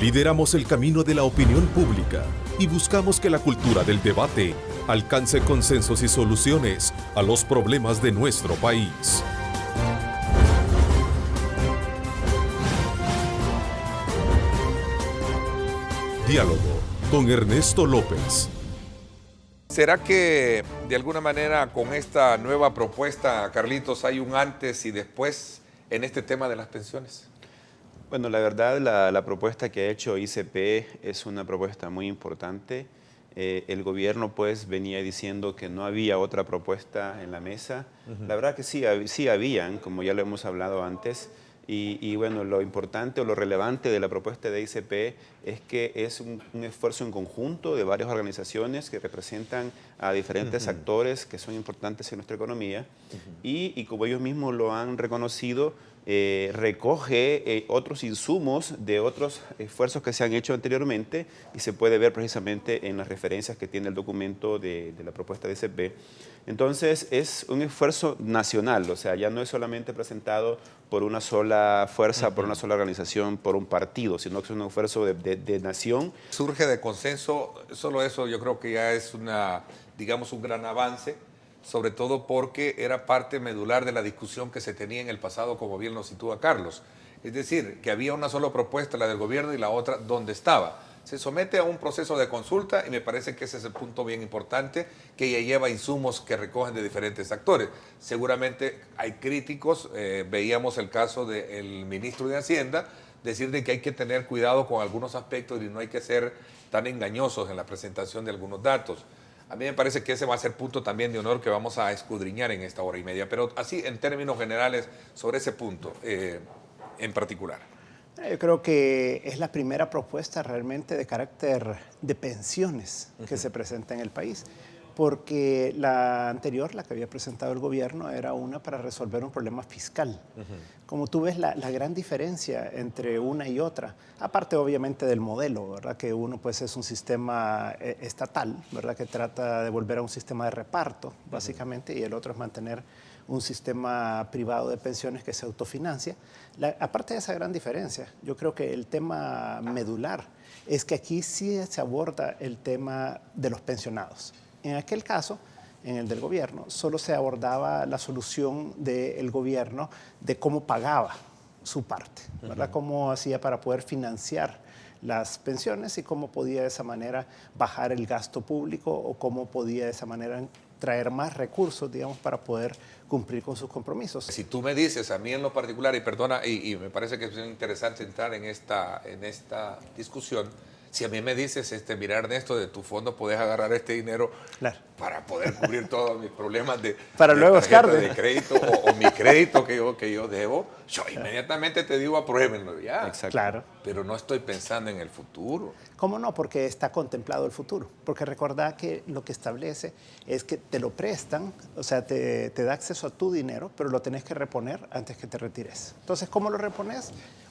Lideramos el camino de la opinión pública y buscamos que la cultura del debate alcance consensos y soluciones a los problemas de nuestro país. Diálogo con Ernesto López. ¿Será que de alguna manera con esta nueva propuesta, Carlitos, hay un antes y después en este tema de las pensiones? Bueno, la verdad, la propuesta que ha hecho ICP es una propuesta muy importante. El gobierno pues venía diciendo que no había otra propuesta en la mesa. La verdad que sí habían, como ya lo hemos hablado antes. Y bueno, lo importante o lo relevante de la propuesta de ICP es que es un esfuerzo en conjunto de varias organizaciones que representan a diferentes actores que son importantes en nuestra economía y como ellos mismos lo han reconocido, recoge otros insumos de otros esfuerzos que se han hecho anteriormente y se puede ver precisamente en las referencias que tiene el documento de la propuesta de ICP. Entonces es un esfuerzo nacional, o sea, ya no es solamente presentado por una sola fuerza, por una sola organización, por un partido, sino que es un esfuerzo de nación. Surge de consenso, solo eso yo creo que ya es digamos, un gran avance, sobre todo porque era parte medular de la discusión que se tenía en el pasado, como bien lo sitúa Carlos. Es decir, que había una sola propuesta, la del gobierno, y la otra, ¿dónde estaba? Se somete a un proceso de consulta y me parece que ese es el punto bien importante, que ya lleva insumos que recogen de diferentes actores. Seguramente hay críticos, veíamos el caso del ministro de Hacienda, decir de que hay que tener cuidado con algunos aspectos y no hay que ser tan engañosos en la presentación de algunos datos. A mí me parece que ese va a ser punto también de honor que vamos a escudriñar en esta hora y media, pero así en términos generales sobre ese punto en particular. Yo creo que es la primera propuesta realmente de carácter de pensiones que se presenta en el país, porque la anterior, la que había presentado el gobierno, era una para resolver un problema fiscal. Como tú ves, la gran diferencia entre una y otra, aparte obviamente del modelo, ¿verdad? Que uno pues es un sistema estatal, ¿verdad? Que trata de volver a un sistema de reparto, básicamente, y el otro es mantener un sistema privado de pensiones que se autofinancia. Aparte de esa gran diferencia, yo creo que el tema medular es que aquí sí se aborda el tema de los pensionados. En aquel caso, en el del gobierno, solo se abordaba la solución del gobierno de cómo pagaba su parte, ¿verdad? Cómo hacía para poder financiar las pensiones y cómo podía de esa manera bajar el gasto público o cómo podía de esa manera traer más recursos, digamos, para poder cumplir con sus compromisos. Si tú me dices, a mí en lo particular, y perdona, y me parece que es interesante entrar en esta discusión, si a mí me dices, mira Ernesto, de tu fondo puedes agarrar este dinero para poder cubrir todos mis problemas de tarjeta de crédito o mi crédito que yo debo, yo inmediatamente te digo apruébenlo ya. Exacto. Claro. Pero no estoy pensando en el futuro. ¿Cómo no? Porque está contemplado el futuro. Porque recordá que lo que establece es que te lo prestan, o sea, te da acceso a tu dinero, pero lo tenés que reponer antes que te retires. Entonces, ¿cómo lo repones?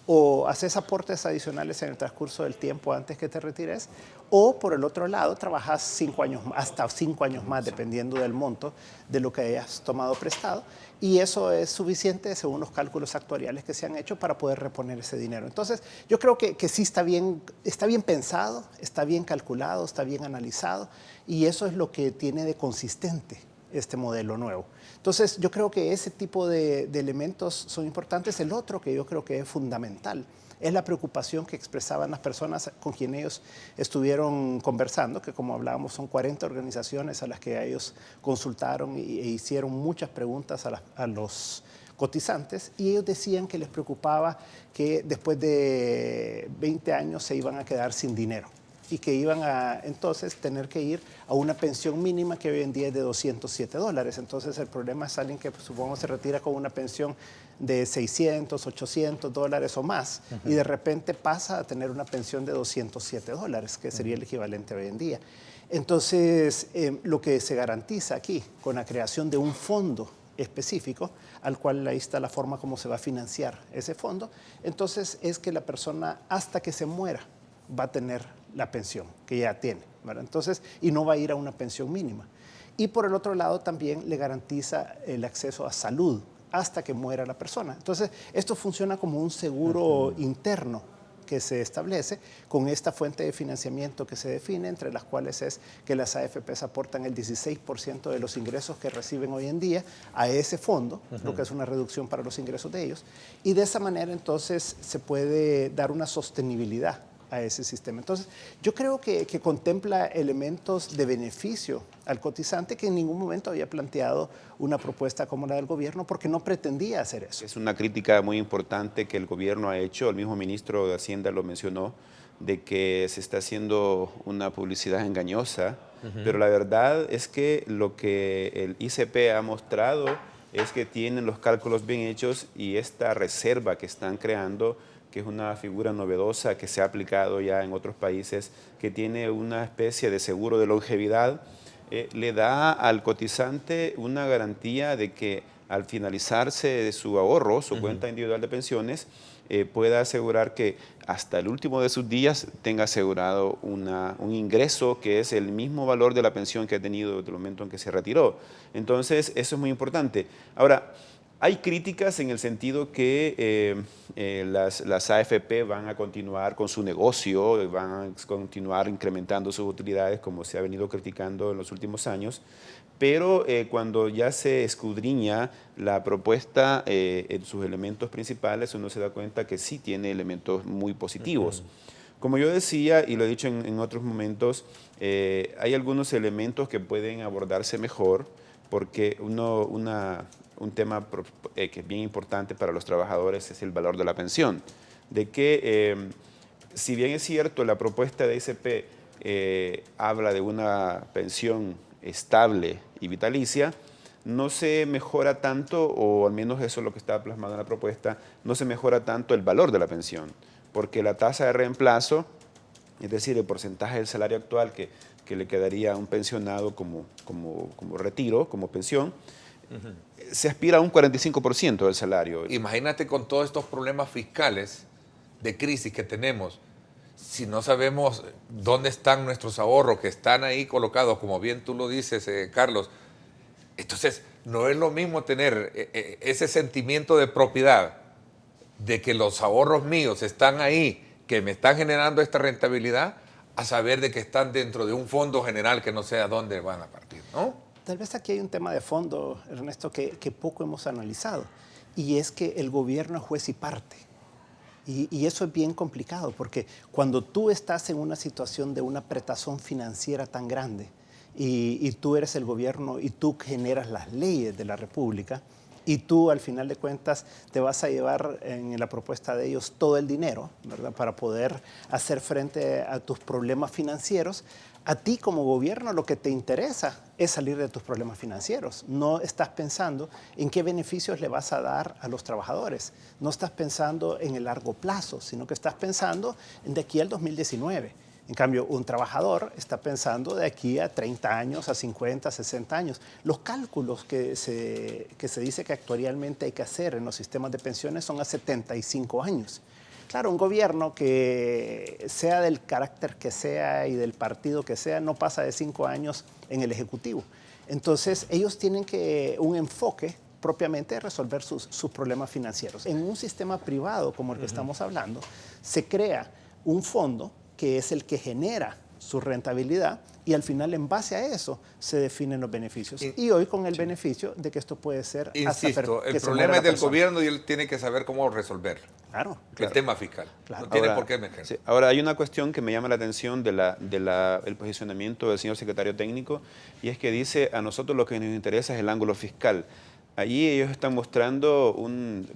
O haces aportes adicionales en el transcurso del tiempo antes que te retires, o por el otro lado trabajas 5 años, hasta 5 años más, dependiendo del monto de lo que hayas tomado prestado, y eso es suficiente según los cálculos actuariales que se han hecho para poder reponer ese dinero. Entonces, yo creo que sí está bien pensado, está bien calculado, está bien analizado, y eso es lo que tiene de consistente este modelo nuevo. Entonces, yo creo que ese tipo de elementos son importantes. El otro que yo creo que es fundamental es la preocupación que expresaban las personas con quienes ellos estuvieron conversando, que como hablábamos son 40 organizaciones a las que ellos consultaron e hicieron muchas preguntas a los cotizantes, y ellos decían que les preocupaba que después de 20 años se iban a quedar sin dinero y que iban a entonces tener que ir a una pensión mínima que hoy en día es de $207. Entonces el problema es alguien que supongo se retira con una pensión de $600, $800 o más, y de repente pasa a tener una pensión de $207, que sería el equivalente hoy en día. Entonces, lo que se garantiza aquí con la creación de un fondo específico, al cual ahí está la forma como se va a financiar ese fondo, entonces es que la persona hasta que se muera va a tener la pensión que ya tiene, ¿verdad? Entonces, y no va a ir a una pensión mínima. Y por el otro lado también le garantiza el acceso a salud hasta que muera la persona. Entonces, esto funciona como un seguro interno que se establece con esta fuente de financiamiento que se define, entre las cuales es que las AFPs aportan el 16% de los ingresos que reciben hoy en día a ese fondo, lo que es una reducción para los ingresos de ellos, y de esa manera entonces se puede dar una sostenibilidad a ese sistema. Entonces, yo creo que contempla elementos de beneficio al cotizante que en ningún momento había planteado una propuesta como la del gobierno porque no pretendía hacer eso. Es una crítica muy importante que el gobierno ha hecho, el mismo ministro de Hacienda lo mencionó, de que se está haciendo una publicidad engañosa, pero la verdad es que lo que el ICP ha mostrado es que tienen los cálculos bien hechos y esta reserva que están creando, que es una figura novedosa que se ha aplicado ya en otros países, que tiene una especie de seguro de longevidad, le da al cotizante una garantía de que al finalizarse de su ahorro, su cuenta individual de pensiones, pueda asegurar que hasta el último de sus días tenga asegurado un ingreso que es el mismo valor de la pensión que ha tenido desde el momento en que se retiró. Entonces, eso es muy importante. Ahora, hay críticas en el sentido que las AFP van a continuar con su negocio, van a continuar incrementando sus utilidades como se ha venido criticando en los últimos años, pero cuando ya se escudriña la propuesta en sus elementos principales, uno se da cuenta que sí tiene elementos muy positivos. Como yo decía, y lo he dicho en otros momentos, hay algunos elementos que pueden abordarse mejor, porque un tema que es bien importante para los trabajadores es el valor de la pensión. De que, si bien es cierto, la propuesta de ICP habla de una pensión estable y vitalicia, no se mejora tanto, o al menos eso es lo que está plasmado en la propuesta, no se mejora tanto el valor de la pensión, porque la tasa de reemplazo, es decir, el porcentaje del salario actual que le quedaría a un pensionado como retiro, como pensión, se aspira a un 45% del salario. Imagínate con todos estos problemas fiscales de crisis que tenemos, si no sabemos dónde están nuestros ahorros, que están ahí colocados, como bien tú lo dices, Carlos, entonces no es lo mismo tener ese sentimiento de propiedad, de que los ahorros míos están ahí, que me están generando esta rentabilidad, a saber de que están dentro de un fondo general que no sé a dónde van a partir, ¿no? Tal vez aquí hay un tema de fondo, Ernesto, que poco hemos analizado, y es que el gobierno es juez y parte. Y eso es bien complicado, porque cuando tú estás en una situación de una apretazón financiera tan grande, y tú eres el gobierno y tú generas las leyes de la República, y tú al final de cuentas te vas a llevar en la propuesta de ellos todo el dinero, ¿verdad?, para poder hacer frente a tus problemas financieros. A ti como gobierno lo que te interesa es salir de tus problemas financieros. No estás pensando en qué beneficios le vas a dar a los trabajadores. No estás pensando en el largo plazo, sino que estás pensando en de aquí al 2019. En cambio, un trabajador está pensando de aquí a 30 años, a 50, 60 años. Los cálculos que se dice que actualmente hay que hacer en los sistemas de pensiones son a 75 años. Claro, un gobierno que sea del carácter que sea y del partido que sea, no pasa de 5 años en el Ejecutivo. Entonces, ellos tienen un enfoque propiamente de resolver sus problemas financieros. En un sistema privado como el que estamos hablando, se crea un fondo que es el que genera su rentabilidad y al final, en base a eso, se definen los beneficios. Y hoy con el beneficio de que esto puede ser... Insisto, el problema es del gobierno y él tiene que saber cómo resolverlo. Claro. El tema fiscal. Claro. No tiene Ahora, por qué emerger. Sí. Ahora, hay una cuestión que me llama la atención del posicionamiento del señor secretario técnico, y es que dice, a nosotros lo que nos interesa es el ángulo fiscal. Allí ellos están mostrando,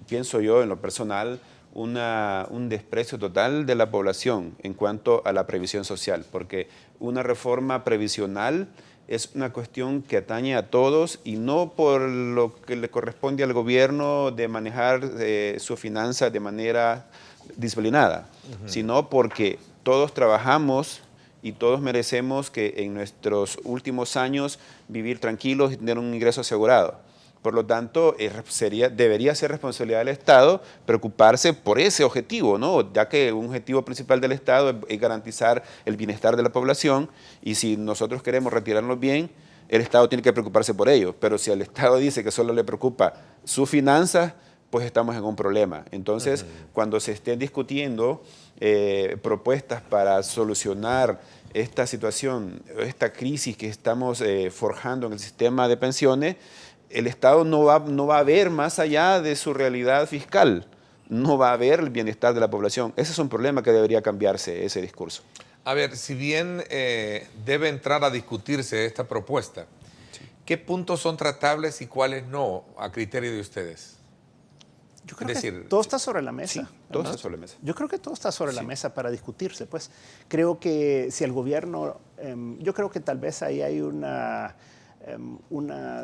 pienso yo en lo personal, un desprecio total de la población en cuanto a la previsión social, porque una reforma previsional es una cuestión que atañe a todos y no por lo que le corresponde al gobierno de manejar sus finanzas de manera disciplinada, sino porque todos trabajamos y todos merecemos que en nuestros últimos años vivir tranquilos y tener un ingreso asegurado. Por lo tanto, debería ser responsabilidad del Estado preocuparse por ese objetivo, ¿no? Ya que un objetivo principal del Estado es garantizar el bienestar de la población, y si nosotros queremos retirarnos bien, el Estado tiene que preocuparse por ello. Pero si el Estado dice que solo le preocupa sus finanzas, pues estamos en un problema. Entonces, cuando se estén discutiendo propuestas para solucionar esta situación, esta crisis que estamos forjando en el sistema de pensiones, el Estado no va a ver más allá de su realidad fiscal, no va a ver el bienestar de la población. Ese es un problema que debería cambiarse, ese discurso. A ver, si bien debe entrar a discutirse esta propuesta, ¿qué puntos son tratables y cuáles no, a criterio de ustedes? Yo creo que todo está sobre la mesa. Sí, todo está sobre la mesa. Yo creo que todo está sobre la mesa para discutirse. Pues creo que si el gobierno, yo creo que tal vez ahí hay una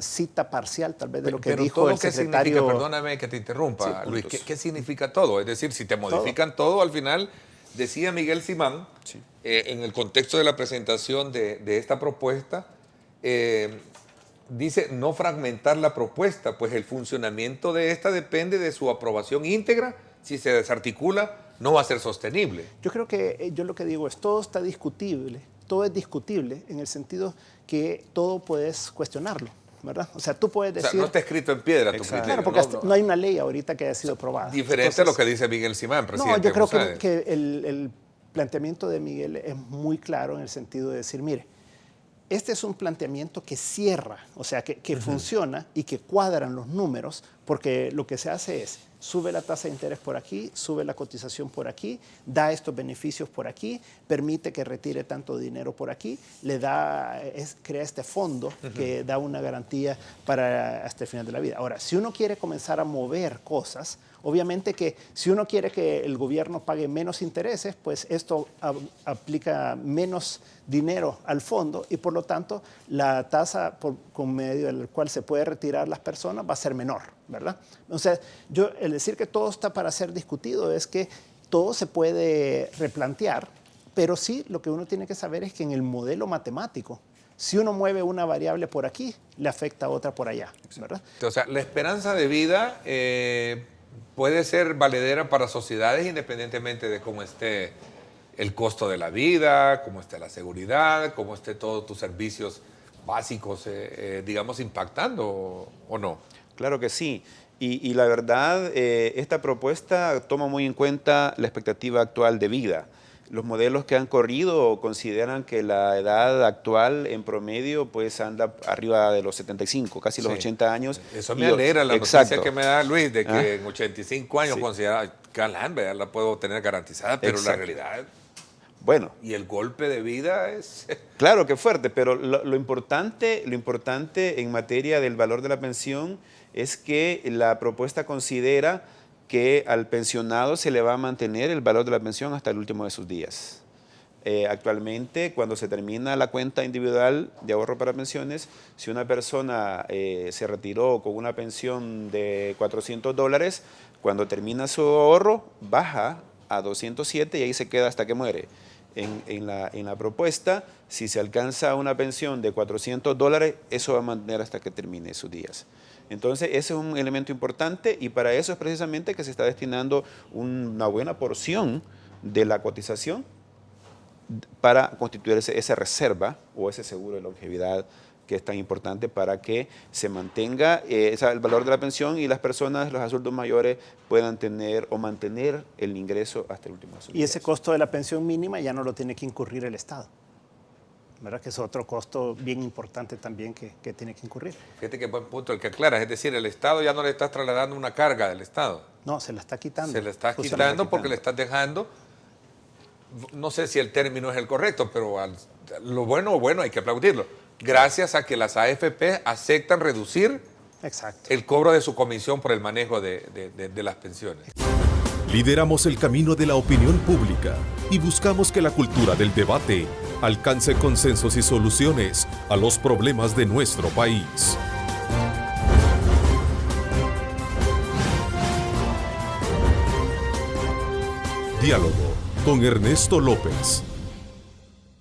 cita parcial tal vez de lo que dijo el secretario. Perdóname que te interrumpa, Luis. ¿Qué significa todo? Es decir, si te modifican todo al final, decía Miguel Simán, en el contexto de la presentación de esta propuesta, dice no fragmentar la propuesta, pues el funcionamiento de esta depende de su aprobación íntegra. Si se desarticula, no va a ser sostenible. Yo creo que yo lo que digo es todo está discutible, todo es discutible en el sentido que todo puedes cuestionarlo, ¿verdad? O sea, tú puedes decir... O sea, no está escrito en piedra tu criterio. Claro, porque no hay una ley ahorita que haya sido aprobada. Diferente Entonces, a lo que dice Miguel Simán, presidente. No, yo creo que el planteamiento de Miguel es muy claro en el sentido de decir, mire, este es un planteamiento que cierra, o sea, que funciona y que cuadran los números, porque lo que se hace es, sube la tasa de interés por aquí, sube la cotización por aquí, da estos beneficios por aquí, permite que retire tanto dinero por aquí, crea este fondo que da una garantía para hasta el final de la vida. Ahora, si uno quiere comenzar a mover cosas, obviamente que si uno quiere que el gobierno pague menos intereses, pues esto aplica menos dinero al fondo y por lo tanto la tasa con medio del cual se puede retirar las personas va a ser menor, ¿verdad? O sea, el decir que todo está para ser discutido es que todo se puede replantear, pero sí lo que uno tiene que saber es que en el modelo matemático, si uno mueve una variable por aquí, le afecta a otra por allá, ¿verdad? O sea, la esperanza de vida puede ser valedera para sociedades independientemente de cómo esté el costo de la vida, cómo esté la seguridad, cómo esté todos tus servicios básicos, digamos, impactando o no. Claro que sí. Y la verdad, esta propuesta toma muy en cuenta la expectativa actual de vida. Los modelos que han corrido consideran que la edad actual en promedio pues anda arriba de los 75, casi los 80 años. Eso me alegra la noticia que me da Luis, de que en 85 años considera que la puedo tener garantizada, pero la realidad... Bueno. Y el golpe de vida es... Claro que fuerte, pero lo importante en materia del valor de la pensión es que la propuesta considera que al pensionado se le va a mantener el valor de la pensión hasta el último de sus días. Actualmente, cuando se termina la cuenta individual de ahorro para pensiones, si una persona se retiró con una pensión de $400, cuando termina su ahorro, baja a 207 y ahí se queda hasta que muere. En la propuesta, si se alcanza una pensión de $400, eso va a mantener hasta que termine sus días. Entonces, ese es un elemento importante y para eso es precisamente que se está destinando una buena porción de la cotización para constituir esa reserva o ese seguro de longevidad que es tan importante para que se mantenga el valor de la pensión y las personas, los adultos mayores, puedan tener o mantener el ingreso hasta el último de sus días. Y ese costo de la pensión mínima ya no lo tiene que incurrir el Estado, ¿verdad? Que es otro costo bien importante también que tiene que incurrir. Fíjate qué buen punto el que aclaras, es decir, el Estado ya no le estás trasladando una carga del Estado. No, se la está quitando. Se la está quitando porque le estás dejando, no sé si el término es el correcto, pero lo bueno hay que aplaudirlo. Gracias a que las AFP aceptan reducir el cobro de su comisión por el manejo de las pensiones. Lideramos el camino de la opinión pública y buscamos que la cultura del debate alcance consensos y soluciones a los problemas de nuestro país. Diálogo con Ernesto López.